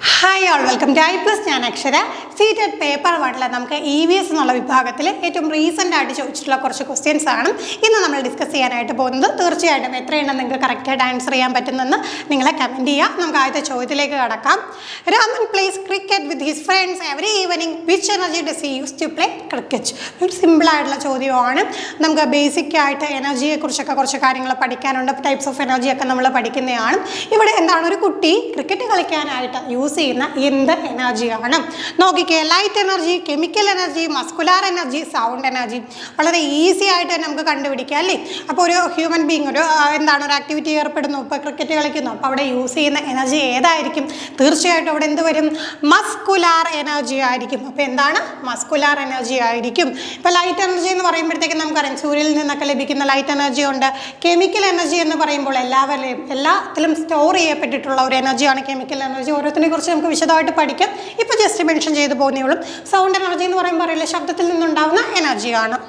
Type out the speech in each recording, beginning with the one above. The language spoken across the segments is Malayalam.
Hi all welcome to IPLus. ഞാൻ അക്ഷര. സീറ്റഡ് പേപ്പർ 1 നമുക്ക് EVS എന്നുള്ള വിഭാഗത്തിൽ ഏറ്റവും റീസെൻ്റ് ആയിട്ട് ചോദിച്ചിട്ടുള്ള കുറച്ച് ക്വസ്റ്റ്യൻസ് ആണ് ഇന്ന് നമ്മൾ ഡിസ്കസ് ചെയ്യാനായിട്ട് പോകുന്നത്. തീർച്ചയായിട്ടും എത്രയെണ്ണം നിങ്ങൾക്ക് കറക്റ്റായിട്ട് ആൻസർ ചെയ്യാൻ പറ്റുമെന്ന് നിങ്ങളെ കമൻറ്റ് ചെയ്യുക. നമുക്ക് ആദ്യത്തെ ചോദ്യത്തിലേക്ക് കടക്കാം. Raman plays cricket with his friends every evening. Which energy does he use to play cricket? ഒരു സിമ്പിളായിട്ടുള്ള ചോദ്യമാണ്. നമുക്ക് ബേസിക് ആയിട്ട് എനർജിയെക്കുറിച്ചൊക്കെ കുറച്ച് കാര്യങ്ങൾ പഠിക്കാനുണ്ട്. ടൈപ്സ് ഓഫ് എനർജിയൊക്കെ നമ്മൾ പഠിക്കുന്നതാണ്. ഇവിടെ എന്താണ്, ഒരു കുട്ടി ക്രിക്കറ്റ് കളിക്കാനായിട്ട് യൂസ് ചെയ്യുന്ന എന്ത് എനർജിയാണ് നോക്കിക്കേ. Light energy, chemical energy, muscular energy, sound energy. വളരെ ഈസി ആയിട്ട് നമുക്ക് കണ്ടുപിടിക്കാം അല്ലേ. അപ്പോൾ ഒരു ഹ്യൂമൻ ബീങ് ഒരു ആക്ടിവിറ്റി ഏർപ്പെടുന്നു, ഇപ്പോൾ ക്രിക്കറ്റ് കളിക്കുന്നു, അപ്പോൾ അവിടെ യൂസ് ചെയ്യുന്ന എനർജി ഏതായിരിക്കും? തീർച്ചയായിട്ടും അവിടെ എന്ത് വരും? മസ്കുലാർ എനർജി ആയിരിക്കും. അപ്പോൾ എന്താണ്? മസ്കുലാർ എനർജി ആയിരിക്കും. ഇപ്പോൾ ലൈറ്റ് എനർജി എന്ന് പറയുമ്പോഴത്തേക്കും നമുക്കറിയാം സൂര്യനിൽ നിന്നൊക്കെ ലഭിക്കുന്ന ലൈറ്റ് എനർജി ഉണ്ട്. കെമിക്കൽ എനർജി എന്ന് പറയുമ്പോൾ എല്ലാത്തിലും സ്റ്റോർ ചെയ്യപ്പെട്ടിട്ടുള്ള ഒരു എനർജിയാണ് കെമിക്കൽ എനർജി. ഓരോത്തിനെ കുറിച്ച് നമുക്ക് വിശദമായിട്ട് പഠിക്കാം. ഇപ്പോൾ ജസ്റ്റ് മെൻഷൻ ചെയ്തു പോകുന്നേ ഉള്ളൂ. സൗണ്ട് എനർജി എന്ന് പറയുമ്പോൾ അറിയില്ല, ശബ്ദത്തിൽ നിന്നുണ്ടാവുന്ന എനർജിയാണ്.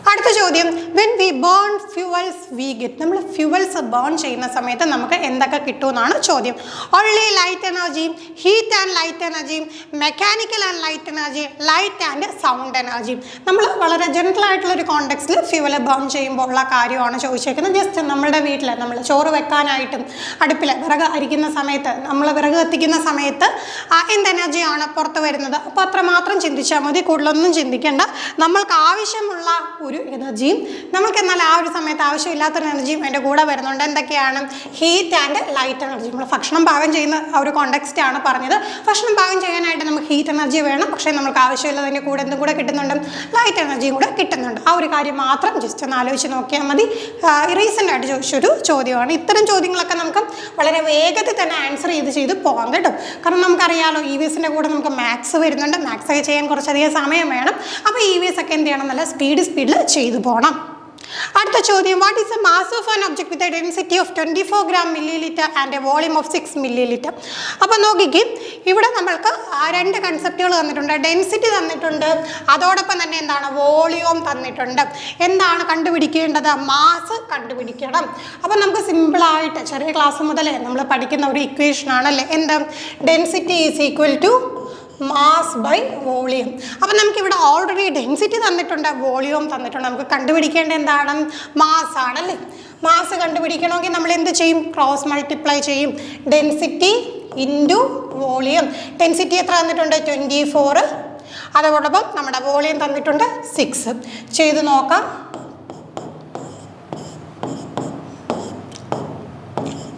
അടുത്ത ചോദ്യം, when we burn fuels we get. നമ്മൾ ഫ്യൂവൽസ് ബേൺ ചെയ്യുന്ന സമയത്ത് നമുക്ക് എന്തൊക്കെ കിട്ടുമെന്നാണ് ചോദ്യം. Only light energy, heat and light energy, mechanical and light energy, light and sound energy. നമ്മൾ വളരെ ജനറൽ ആയിട്ടുള്ള ഒരു കോണ്ടെക്സ്റ്റിൽ ഫ്യൂവൽ ബേൺ ചെയ്യുമ്പോൾ ഉള്ള കാര്യമാണ് ചോദിച്ചേക്കുന്നത്. ജസ്റ്റ് നമ്മുടെ വീട്ടിൽ നമ്മൾ ചോറ് വെക്കാനായിട്ടും അടുപ്പിൽ വിറക് അരിക്കുന്ന സമയത്ത്, നമ്മൾ വിറക് കത്തിക്കുന്ന സമയത്ത് എന്ത് എനർജിയാണ് പുറത്ത് വരുന്നത്? അപ്പോൾ അത്രമാത്രം ചിന്തിച്ചാൽ മതി, കൂടുതലൊന്നും ചിന്തിക്കേണ്ട. നമ്മൾക്ക് ആവശ്യമുള്ള ഒരു എനർജിയും നമുക്ക് എന്നാൽ ആ ഒരു സമയത്ത് ആവശ്യമില്ലാത്തൊരു എനർജിയും അതിൻ്റെ കൂടെ വരുന്നുണ്ട്. എന്തൊക്കെയാണ്? Heat and light energy. നമ്മൾ ഭക്ഷണം പാകം ചെയ്യുന്ന ആ ഒരു കോണ്ടെക്സ്റ്റ് ആണ് പറഞ്ഞത്. ഭക്ഷണം പാകം ചെയ്യാനായിട്ട് നമുക്ക് ഹീറ്റ് എനർജി വേണം, പക്ഷേ നമുക്ക് ആവശ്യമില്ലതിൻ്റെ കൂടെ എന്തും കൂടെ കിട്ടുന്നുണ്ട്? ലൈറ്റ് എനർജിയും കൂടെ കിട്ടുന്നുണ്ട്. ആ ഒരു കാര്യം മാത്രം ജസ്റ്റ് ഒന്ന് ആലോചിച്ച് നോക്കിയാൽ മതി. റീസെൻ്റ് ആയിട്ട് ചോദിച്ചൊരു ചോദ്യമാണ്. ഇത്തരം ചോദ്യങ്ങളൊക്കെ നമുക്ക് വളരെ വേഗത്തിൽ തന്നെ ആൻസർ ചെയ്ത് പോകാം കേട്ടോ. കാരണം നമുക്കറിയാമല്ലോ EVSൻ്റെ കൂടെ നമുക്ക് മാത്സ് വരുന്നുണ്ട്. മാത്സ് ഒക്കെ ചെയ്യാൻ കുറച്ചധികം സമയം വേണം. അപ്പോൾ EVS ഒക്കെ എന്ത് ചെയ്യണം? നല്ല സ്പീഡിൽ ചെയ്തു പോകണം. അടുത്ത ചോദ്യം, what is A mass of an object with a density of 24 gram milliliter and A volume of 6 milliliter? അപ്പോൾ നോക്കിക്ക്, ഇവിടെ നമ്മൾക്ക് രണ്ട് കൺസെപ്റ്റുകൾ തന്നിട്ടുണ്ട്. ഡെൻസിറ്റി തന്നിട്ടുണ്ട്, അതോടൊപ്പം തന്നെ എന്താണ്? വോളിയം തന്നിട്ടുണ്ട്. എന്താണ് കണ്ടുപിടിക്കേണ്ടത്? മാസ് കണ്ടുപിടിക്കണം. അപ്പോൾ നമുക്ക് സിമ്പിളായിട്ട് ചെറിയ ക്ലാസ് മുതലേ നമ്മൾ പഠിക്കുന്ന ഒരു ഇക്വേഷൻ ആണല്ലേ, എന്ത്? Density is equal to mass by volume. അപ്പം നമുക്കിവിടെ ഓൾറെഡി ഡെൻസിറ്റി തന്നിട്ടുണ്ട്, വോളിയം തന്നിട്ടുണ്ട്. നമുക്ക് കണ്ടുപിടിക്കേണ്ട എന്താണ്? മാസ് ആണല്ലേ. മാസ് കണ്ടുപിടിക്കണമെങ്കിൽ നമ്മൾ എന്ത് ചെയ്യും? ക്രോസ് മൾട്ടിപ്ലൈ ചെയ്യും. Density into volume. ഡെൻസിറ്റി എത്ര തന്നിട്ടുണ്ട്? 24. അതോടൊപ്പം നമ്മുടെ വോളിയം തന്നിട്ടുണ്ട് 6. ചെയ്ത് നോക്കാം.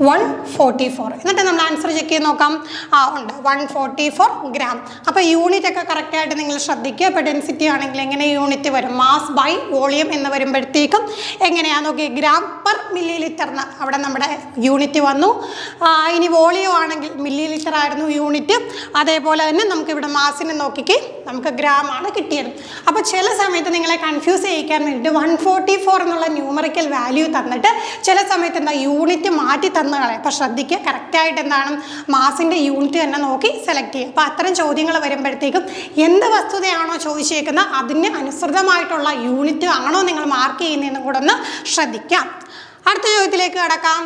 144. എന്നിട്ട് നമ്മൾ ആൻസർ ചെക്ക് ചെയ്ത് നോക്കാം. ഉണ്ട് 144 gram. അപ്പോൾ യൂണിറ്റ് ഒക്കെ കറക്റ്റായിട്ട് നിങ്ങൾ ശ്രദ്ധിക്കുക. അപ്പോൾ ഡെൻസിറ്റി ആണെങ്കിൽ എങ്ങനെ യൂണിറ്റ് വരും? മാസ് ബൈ വോളിയം എന്ന് വരുമ്പോഴത്തേക്കും എങ്ങനെയാണ് നോക്കി? ഗ്രാം പെർ മില്ലി-ലിറ്റർ എന്ന് അവിടെ നമ്മുടെ യൂണിറ്റ് വന്നു. ഇനി വോളിയം ആണെങ്കിൽ മില്ലി-ലിറ്റർ ആയിരുന്നു യൂണിറ്റ്. അതേപോലെ തന്നെ നമുക്കിവിടെ മാസിനെ നോക്കിക്ക് നമുക്ക് ഗ്രാം ആണ് കിട്ടിയത്. അപ്പോൾ ചില സമയത്ത് നിങ്ങളെ കൺഫ്യൂസ് ചെയ്യിക്കാൻ വേണ്ടിയിട്ട് 144 എന്നുള്ള ന്യൂമറിക്കൽ വാല്യൂ തന്നിട്ട് ചില സമയത്ത് എന്താ യൂണിറ്റ് മാറ്റി തന്നുകളെ. അപ്പോൾ ശ്രദ്ധിക്കുക, കറക്റ്റായിട്ട് എന്താണ്? മാസിൻ്റെ യൂണിറ്റ് തന്നെ നോക്കി സെലക്ട് ചെയ്യുക. അപ്പോൾ അത്തരം ചോദ്യങ്ങൾ വരുമ്പോഴത്തേക്കും എന്ത് വസ്തുതയാണോ ചോദിച്ചേക്കുന്നത് അതിന് അനുസൃതമായിട്ടുള്ള യൂണിറ്റ് ആണോ നിങ്ങൾ മാർക്ക് ചെയ്യുന്നതെന്നും കൂടെ ഒന്ന് ശ്രദ്ധിക്കാം. അടുത്ത ചോദ്യത്തിലേക്ക് കടക്കാം.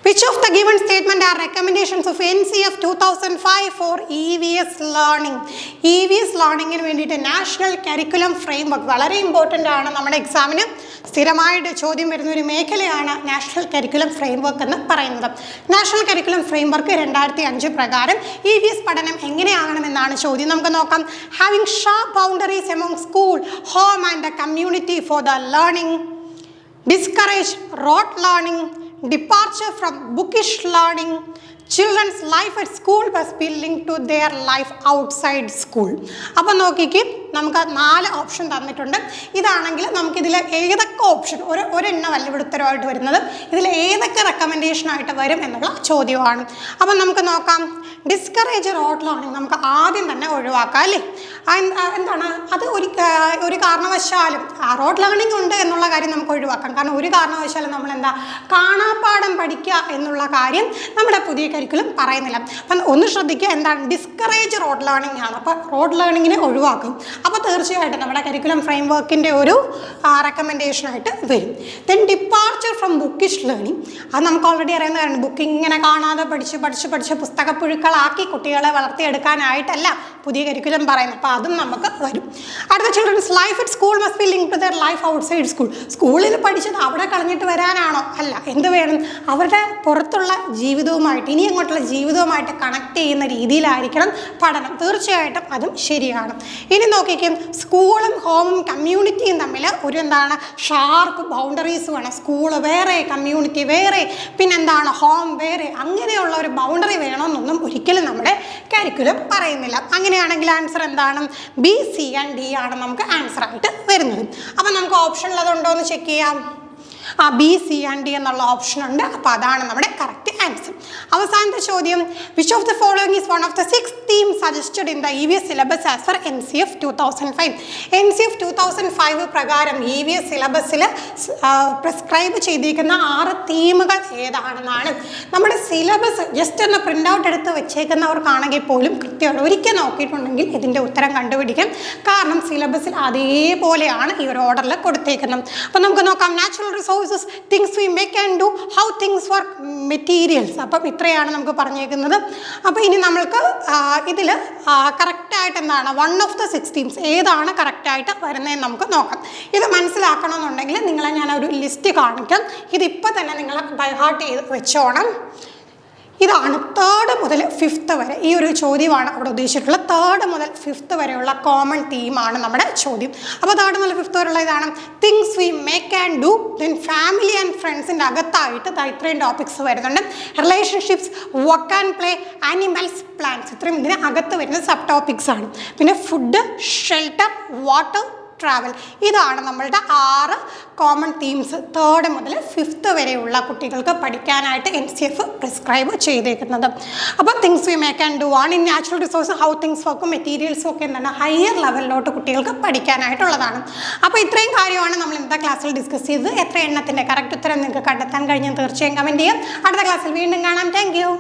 Which of the given statement are recommendations of NCF 2005 for EVS learning? EVS learningന് വേണ്ടിയിട്ട് നാഷണൽ കരിക്കുലം ഫ്രെയിംവർക്ക് വളരെ ഇമ്പോർട്ടൻ്റ് ആണ്. നമ്മുടെ എക്സാമിന് സ്ഥിരമായിട്ട് ചോദ്യം വരുന്ന ഒരു മേഖലയാണ് നാഷണൽ കരിക്കുലം ഫ്രെയിംവർക്ക് എന്ന് പറയുന്നത്. നാഷണൽ കരിക്കുലം ഫ്രെയിംവർക്ക് 2005 പ്രകാരം EVS പഠനം എങ്ങനെയാകണമെന്നാണ് ചോദ്യം. നമുക്ക് നോക്കാം. Having sharp boundaries among school, home and the community for the learning, discourage rote learning, departure from bookish learning, children's life at school must be linked to their life outside school. അപ്പോൾ നോക്കിക്ക്, നമുക്ക് 4 ഓപ്ഷൻ തന്നിട്ടുണ്ട്. ഇതാണെങ്കിൽ നമുക്കിതിൽ ഏതൊക്കെ ഓപ്ഷൻ ഒരെണ്ണമല്ല ഇവിടെ ഉത്തരവായിട്ട് വരുന്നത്, ഇതിൽ ഏതൊക്കെ റെക്കമെൻഡേഷനായിട്ട് വരും എന്നുള്ള ചോദ്യമാണ്. അപ്പം നമുക്ക് നോക്കാം. ഡിസ്കറേജ് റോട്ട് ലേണിംഗ് നമുക്ക് ആദ്യം തന്നെ ഒഴിവാക്കാം അല്ലേ. എന്താണ് അത് ഒരു കാരണവശാലും റോഡ് ലേണിംഗ് ഉണ്ട് എന്നുള്ള കാര്യം നമുക്ക് ഒഴിവാക്കാം. കാരണം ഒരു കാരണവശാലും നമ്മൾ കാണാപ്പാഠം പഠിക്കുക എന്നുള്ള കാര്യം നമ്മുടെ പുതിയ കരിക്കുലം പറയുന്നില്ല. അപ്പം ഒന്ന് ശ്രദ്ധിക്കുക, എന്താണ് ഡിസ്കറേജ് റോഡ് ലേണിംഗ് ആണ്. അപ്പോൾ റോഡ് ലേണിങ്ങിനെ ഒഴിവാക്കും. അപ്പോൾ തീർച്ചയായിട്ടും നമ്മുടെ കരിക്കുലം ഫ്രെയിം വർക്കിൻ്റെ ഒരു റെക്കമെൻഡേഷനായിട്ട് വരും. Then departure from Bookish learning, അത് നമുക്ക് ഓൾറെഡി അറിയുന്ന കാര്യം. ബുക്ക് ഇങ്ങനെ കാണാതെ പഠിച്ച് പുസ്തകപ്പുഴുക്കളാക്കി കുട്ടികളെ വളർത്തിയെടുക്കാനായിട്ടല്ല പുതിയ കരിക്കുലം പറയുന്നത്. അപ്പോൾ അതും നമുക്ക് വരും. അടുത്ത children's life at school must be link to their life outside school. സ്കൂളിൽ പഠിച്ചത് അവിടെ കളഞ്ഞിട്ട് വരാനാണോ? അല്ല. എന്ത് വേണം? അവരുടെ പുറത്തുള്ള ജീവിതവുമായിട്ട്, ഇനി അങ്ങോട്ടുള്ള ജീവിതവുമായിട്ട് കണക്ട് ചെയ്യുന്ന രീതിയിലായിരിക്കണം പഠനം. തീർച്ചയായിട്ടും അതും ശരിയാണ്. ഇനി നോക്കിക്കും, സ്കൂളും ഹോമും കമ്മ്യൂണിറ്റിയും തമ്മിൽ ഒരു ഷാർപ്പ് ബൗണ്ടറീസ് വേണം. സ്കൂള് വേറെ, കമ്മ്യൂണിറ്റി വേറെ, പിന്നെന്താണ് ഹോം വേറെ, അങ്ങനെയുള്ള ഒരു ബൗണ്ടറി വേണമെന്നൊന്നും ഒരിക്കലും നമ്മുടെ കരിക്കുലം പറയുന്നില്ല. അങ്ങനെയാണെങ്കിൽ ആൻസർ എന്താണ്? ബി, സി ആൻഡ് ഡി ആണ് നമുക്ക് ആൻസർ ആയിട്ട് വരുന്നത്. അപ്പം നമുക്ക് ഓപ്ഷൻ ഉള്ളതുണ്ടോ എന്ന് ചെക്ക് ചെയ്യാം. ബി, സി ആൻഡ് ഡി എന്നുള്ള ഓപ്ഷൻ ഉണ്ട്. അപ്പോൾ അതാണ് നമ്മുടെ കറക്റ്റ് ആൻസർ. അവസാനത്തെ ചോദ്യം, which of the following is one of the 6 themes suggested in the EVS syllabus as per NCF 2005. NCF 2005 പ്രകാരം EVS സിലബസിൽ പ്രിസ്ക്രൈബ് ചെയ്തിരിക്കുന്ന 6 തീമുകൾ ഏതാണെന്നാണ്. നമ്മുടെ സിലബസ് ജസ്റ്റ് ഒന്ന് പ്രിൻ്റ് ഔട്ട് എടുത്ത് വെച്ചേക്കുന്നവർക്കാണെങ്കിൽ പോലും കൃത്യമായിട്ട് ഒരിക്കൽ നോക്കിയിട്ടുണ്ടെങ്കിൽ ഇതിൻ്റെ ഉത്തരം കണ്ടുപിടിക്കും. കാരണം സിലബസിൽ അതേപോലെയാണ് ഈ ഒരു ഓർഡറിൽ കൊടുത്തേക്കുന്നത്. അപ്പോൾ നമുക്ക് നോക്കാം. Natural resources, things we make and do, how things work, materials. അപ്പം ഇത്രയാണ് നമുക്ക് പറഞ്ഞേക്കുന്നത്. അപ്പോൾ ഇനി നമ്മൾക്ക് ഇതിൽ കറക്റ്റായിട്ട് എന്താണ് വൺ ഓഫ് ദ 6 themes ഏതാണ് കറക്റ്റായിട്ട് വരുന്നതെന്ന് നമുക്ക് നോക്കാം. ഇത് മനസ്സിലാക്കണമെന്നുണ്ടെങ്കിൽ നിങ്ങളെ ഞാനൊരു ലിസ്റ്റ് കാണിക്കാം. ഇതിപ്പോൾ തന്നെ നിങ്ങൾ ബൈ ഹാർട്ട് ചെയ്ത് വെച്ചോണം. ഇതാണ് 3rd മുതൽ 5th വരെ. ഈ ഒരു ചോദ്യമാണ് അവിടെ ഉദ്ദേശിച്ചിട്ടുള്ളത്. 3rd മുതൽ 5th വരെയുള്ള കോമൺ തീമാണ് നമ്മുടെ ചോദ്യം. അപ്പോൾ 3rd മുതൽ 5th വരെയുള്ള ഇതാണ് things we make and do. Then family and ഫ്രണ്ട്സിൻ്റെ അകത്തായിട്ട് ഇത്രയും ടോപ്പിക്സ് വരുന്നുണ്ട്. Relationships, work and play, animals, plants, ഇത്രയും ഇതിന് അകത്ത് വരുന്ന സബ് ടോപ്പിക്സ് ആണ്. പിന്നെ ഫുഡ്, ഷെൽട്ടർ, വാട്ടർ, ട്രാവൽ. ഇതാണ് നമ്മളുടെ 6 കോമൺ തീംസ് 3rd മുതൽ 5th വരെയുള്ള കുട്ടികൾക്ക് പഠിക്കാനായിട്ട് NCF പ്രിസ്ക്രൈബ് ചെയ്തേക്കുന്നത്. അപ്പോൾ things we make and do ആണ്. In natural resource, how things വർക്കും, മെറ്റീരിയൽസും ഒക്കെ എന്താണ് ഹയർ ലെവലിലോട്ട് കുട്ടികൾക്ക് പഠിക്കാനായിട്ടുള്ളതാണ്. അപ്പോൾ ഇത്രയും കാര്യമാണ് നമ്മൾ ഇന്നത്തെ ക്ലാസ്സിൽ ഡിസ്കസ് ചെയ്തത്. എത്ര എണ്ണത്തിൻ്റെ കറക്റ്റ് ഉത്തരം നിങ്ങൾക്ക് കണ്ടെത്താൻ കഴിഞ്ഞെന്ന് തീർച്ചയായും കമൻറ്റ് ചെയ്യാം. അടുത്ത ക്ലാസ്സിൽ വീണ്ടും കാണാം. Thank you.